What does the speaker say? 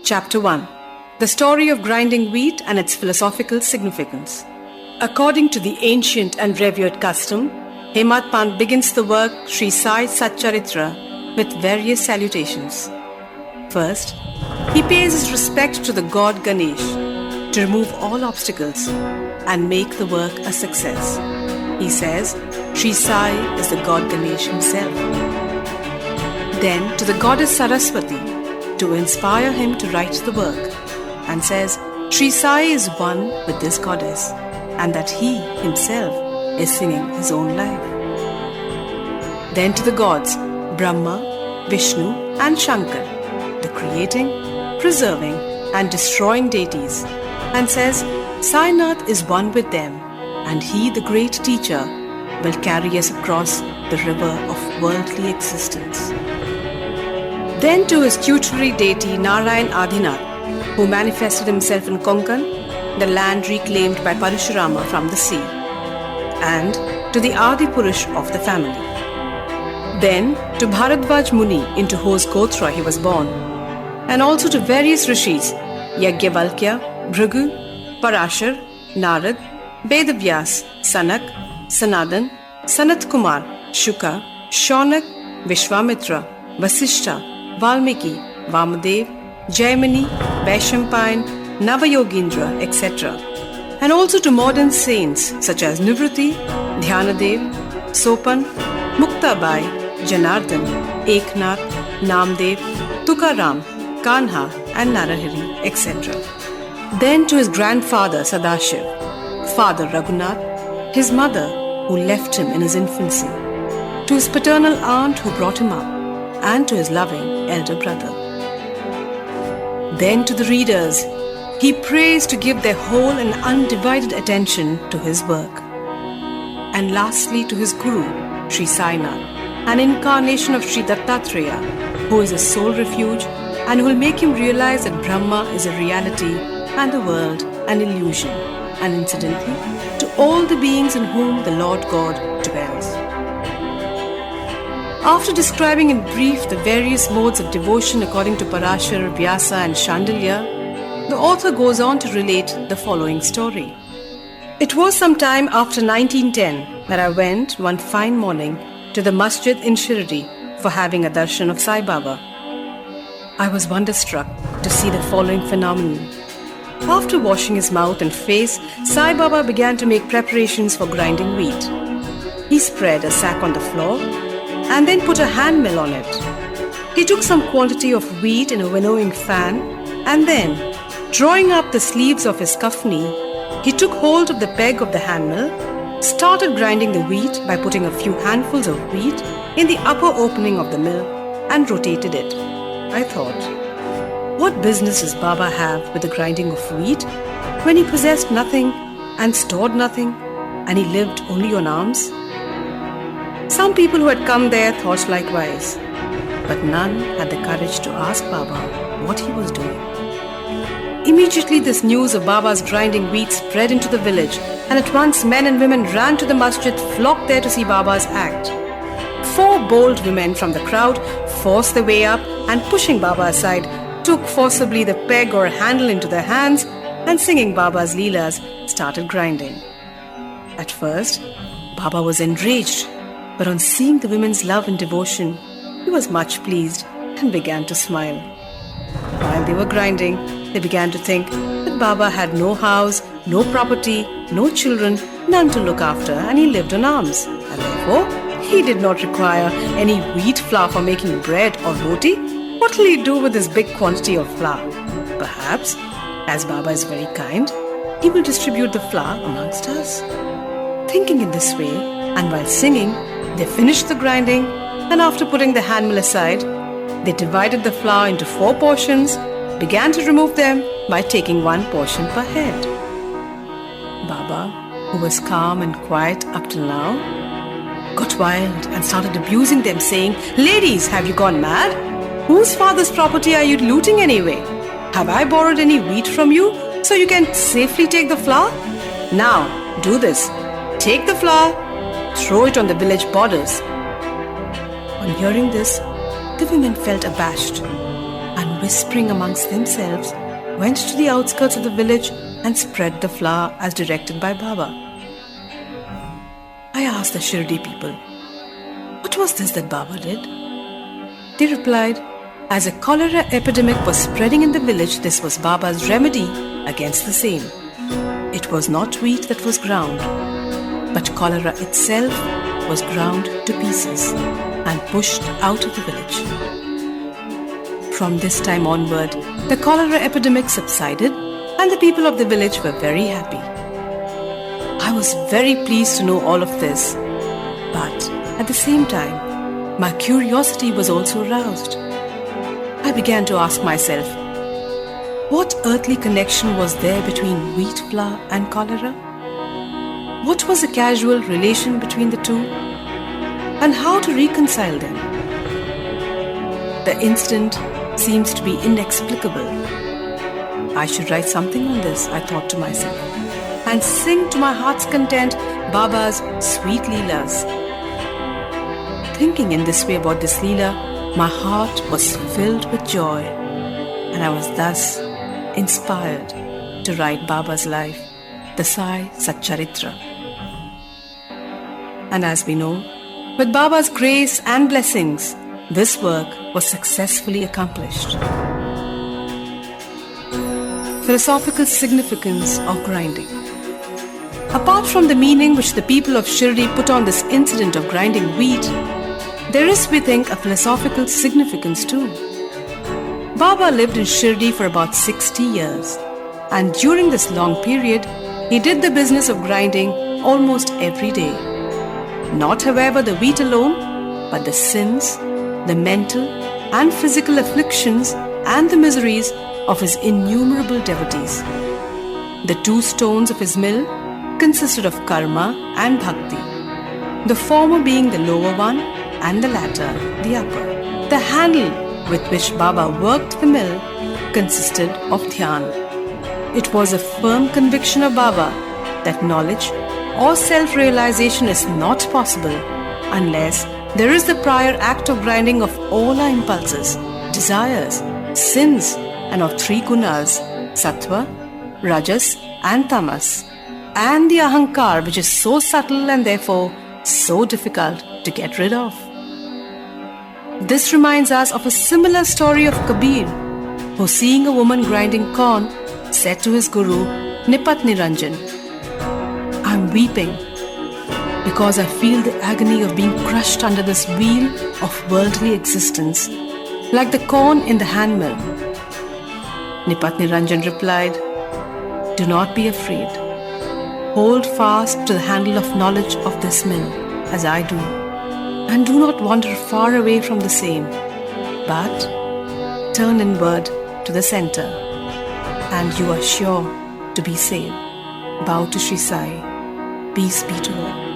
Chapter 1. The story of grinding wheat and its philosophical significance. According to the ancient and revered custom, Hemad Pant begins the work Sri Sai Satcharitra with various salutations. First, he pays his respect to the god Ganesh to remove all obstacles and make the work a success. He says Sri Sai is the god Ganesh himself. Then to the goddess Saraswati to inspire him to write the work, and says Sri Sai is one with this goddess and that he himself is singing his own life. Then to the gods Brahma, Vishnu and Shankar, the creating, preserving and destroying deities, and says Sainath is one with them and he, the great teacher, will carry us across the river of worldly existence. Then to his tutelary deity Narayan Adinath, who manifested himself in Konkan, the land reclaimed by Parashurama from the sea, and to the Adi Purush of the family. Then to Bharadvaj Muni, into whose Gotra he was born, and also to various rishis, Yagyavalkya, Bhrigu, Parashar, Narad, Vedavyas, Sanak, Sanadan, Sanat Kumar, Shuka, Shaunak, Vishwamitra, Vasishta, Valmiki, Vamadev, Jaimini, Vaishampayan, Navayogendra, etc. And also to modern saints such as Nivriti, Dhyanadev, Sopan, Muktabai, Janardhan, Eknath, Namdev, Tukaram, Kanha and Narahari, etc. Then to his grandfather Sadashiv, father Raghunath, his mother who left him in his infancy, to his paternal aunt who brought him up, and to his loving elder brother. Then to the readers, he prays to give their whole and undivided attention to his work. And lastly to his guru, Sri Sainath, an incarnation of Sri Dattatreya, who is his sole refuge and who will make him realize that Brahma is a reality and the world an illusion, and incidentally to all the beings in whom the Lord God dwells. After describing in brief the various modes of devotion according to Parashar, Vyasa and Shandilya, the author goes on to relate the following story. It was some time after 1910 that I went one fine morning to the masjid in Shirdi for having a darshan of Sai Baba. I was wonderstruck to see the following phenomenon. After washing his mouth and face, Sai Baba began to make preparations for grinding wheat. He spread a sack on the floor and then put a hand mill on it. He took some quantity of wheat in a winnowing fan, and then, drawing up the sleeves of his kafni, he took hold of the peg of the hand mill, started grinding the wheat by putting a few handfuls of wheat in the upper opening of the mill, and rotated it. I thought, what business does Baba have with the grinding of wheat when he possessed nothing and stored nothing, and he lived only on alms? Some people who had come there thought likewise, but none had the courage to ask Baba what he was doing. Immediately this news of Baba's grinding wheat spread into the village, and at once men and women ran to the masjid, flocked there to see Baba's act. 4 bold women from the crowd forced their way up and, pushing Baba aside, took forcibly the peg or handle into their hands and, singing Baba's leelas, started grinding. At first, Baba was enraged, but on seeing the women's love and devotion, he was much pleased and began to smile. While they were grinding, they began to think that Baba had no house, no property, no children, none to look after, and he lived on alms, and therefore he did not require any wheat flour for making bread or roti. What will he do with this big quantity of flour? Perhaps, as Baba is very kind, he will distribute the flour amongst us. Thinking in this way, and while singing, they finished the grinding, and after putting the hand mill aside, they divided the flour into 4 portions, began to remove them by taking 1 portion per head. Baba, who was calm and quiet up till now, got wild and started abusing them, saying, "Ladies, have you gone mad? Whose father's property are you looting anyway? Have I borrowed any wheat from you so you can safely take the flour? Now, do this. Take the flour, throw it on the village borders." On hearing this, the women felt abashed, and whispering amongst themselves, went to the outskirts of the village and spread the flour as directed by Baba. I asked the Shirdi people, what was this that Baba did? They replied, as a cholera epidemic was spreading in the village, this was Baba's remedy against the same. It was not wheat that was ground, but cholera itself was ground to pieces and pushed out of the village. From this time onward, the cholera epidemic subsided and the people of the village were very happy. I was very pleased to know all of this, but at the same time, my curiosity was also aroused. I began to ask myself, what earthly connection was there between wheat flour and cholera? What was the causal relation between the two? And how to reconcile them? The incident seems to be inexplicable. I should write something on this, I thought to myself, and sing to my heart's content Baba's sweet Leelas. Thinking in this way about this Leela, my heart was filled with joy, and I was thus inspired to write Baba's life, the Sai Satcharitra. And as we know, with Baba's grace and blessings, this work was successfully accomplished. Philosophical significance of grinding. Apart from the meaning which the people of Shirdi put on this incident of grinding wheat, there is, we think, a philosophical significance too. Baba lived in Shirdi for about 60 years, and during this long period, he did the business of grinding almost every day. Not, however, the wheat alone, but the sins, the mental and physical afflictions and the miseries of his innumerable devotees. The two stones of his mill consisted of karma and bhakti, the former being the lower one and the latter the upper. The handle with which Baba worked the mill consisted of dhyan. It was a firm conviction of Baba that knowledge or self-realization is not possible unless there is the prior act of grinding of all our impulses, desires, sins, and of three gunas, sattva, rajas, and tamas, and the ahankar, which is so subtle and therefore so difficult to get rid of. This reminds us of a similar story of Kabir, who, seeing a woman grinding corn, said to his guru, Nipat Niranjan, I'm weeping because I feel the agony of being crushed under this wheel of worldly existence, like the corn in the handmill. Nipat Niranjan replied, do not be afraid. Hold fast to the handle of knowledge of this mill, as I do, and do not wander far away from the same, but turn inward to the center, and you are sure to be saved. Bow to Sri Sai. Peace be to all.